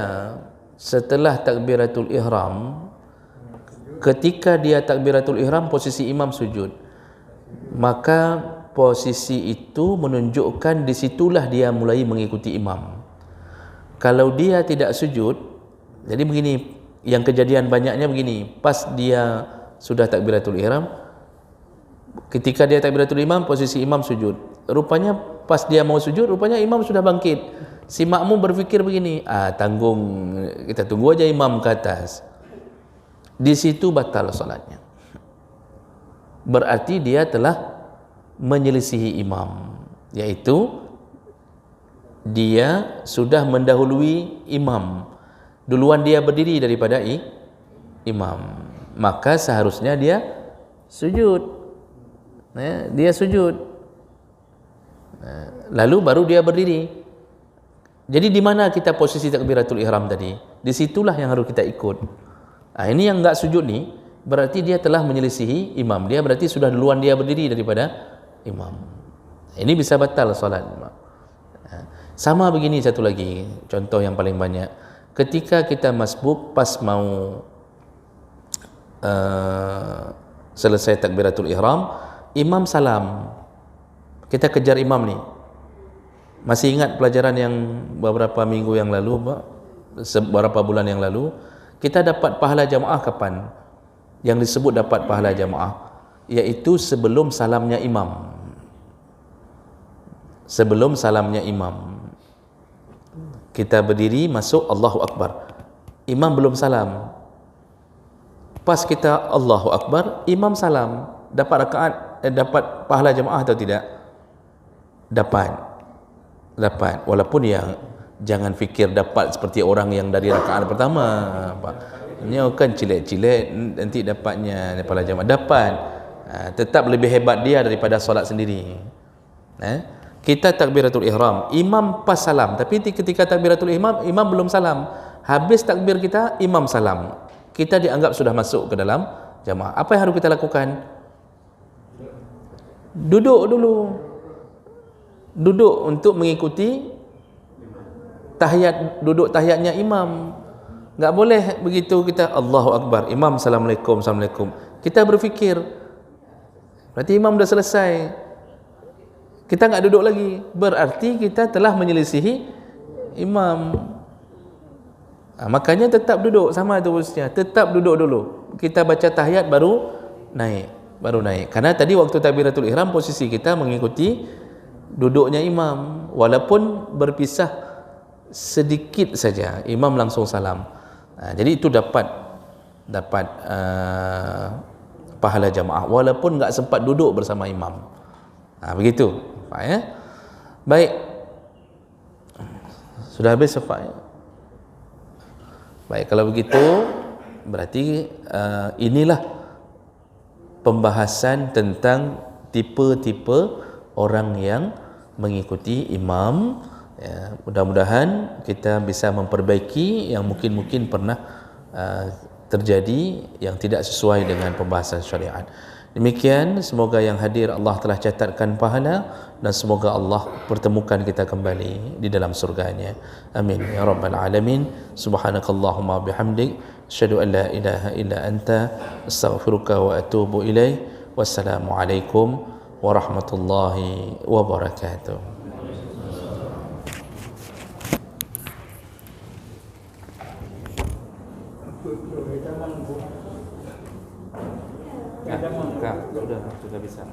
setelah takbiratul ihram, ketika dia takbiratul ihram posisi imam sujud, maka posisi itu menunjukkan disitulah dia mulai mengikuti imam. Kalau dia tidak sujud, jadi begini, yang kejadian banyaknya begini, pas dia sudah takbiratul ihram, ketika dia takbiratul imam, posisi imam sujud. Rupanya pas dia mau sujud, rupanya imam sudah bangkit. Si makmum berfikir begini, tanggung, kita tunggu aja imam ke atas. Di situ batal salatnya. Berarti dia telah menyelisihi imam, yaitu dia sudah mendahului imam. Duluan dia berdiri daripada imam, maka seharusnya dia sujud. Dia sujud, lalu baru dia berdiri. Jadi di mana kita posisi takbiratul ihram tadi? Disitulah yang harus kita ikut. Ini yang enggak sujud ni, berarti dia telah menyelisihi imam. Dia berarti sudah duluan dia berdiri daripada imam. Ini bisa batal solat. Sama begini satu lagi, contoh yang paling banyak. Ketika kita masbuk pas mau selesai takbiratul ihram, imam salam, kita kejar imam ni. Masih ingat pelajaran yang beberapa minggu yang lalu, beberapa bulan yang lalu, kita dapat pahala jamaah kapan? Yang disebut dapat pahala jamaah, iaitu sebelum salamnya imam. Sebelum salamnya imam, kita berdiri masuk Allahu Akbar, imam belum salam. Pas kita Allahu Akbar, imam salam, dapat rakaat, dapat pahala jamaah atau tidak? Dapat. Walaupun yang jangan fikir dapat seperti orang yang dari rakaat pertama, Pak. Ini kan cilet-cilet nanti dapatnya pahala jamaah. Dapat. Tetap lebih hebat dia daripada solat sendiri. Kita takbiratul ihram, imam pas salam, tapi ketika takbiratul ihram, imam belum salam. Habis takbir kita, imam salam, kita dianggap sudah masuk ke dalam jamaah. Apa yang harus kita lakukan? Duduk dulu, duduk untuk mengikuti tahiyat, duduk tahiyatnya imam. Enggak boleh begitu kita Allahu Akbar, imam assalamualaikum, assalamualaikum, kita berfikir berarti imam dah selesai, kita enggak duduk lagi, berarti kita telah menyelisihi imam. Makanya tetap duduk, sama itu posisinya, tetap duduk dulu, kita baca tahiyat baru naik. Karena tadi waktu takbiratul ihram posisi kita mengikuti duduknya imam, walaupun berpisah sedikit saja, imam langsung salam. Jadi itu dapat pahala jamaah walaupun enggak sempat duduk bersama imam. Begitu Pak, ya. Baik, sudah habis Pak, ya? Baik, kalau begitu berarti inilah pembahasan tentang tipe-tipe orang yang mengikuti imam. Ya, mudah-mudahan kita bisa memperbaiki yang mungkin pernah terjadi yang tidak sesuai dengan pembahasan syariat. Demikian, semoga yang hadir Allah telah catatkan pahala, dan semoga Allah pertemukan kita kembali di dalam surganya. Amin ya rabbal alamin. Subhanakallahumma bihamdik, asyhadu an la ilaha illa anta, astaghfiruka wa atubu ilaik. Wassalamualaikum warahmatullahi wabarakatuh. Sudah bisa.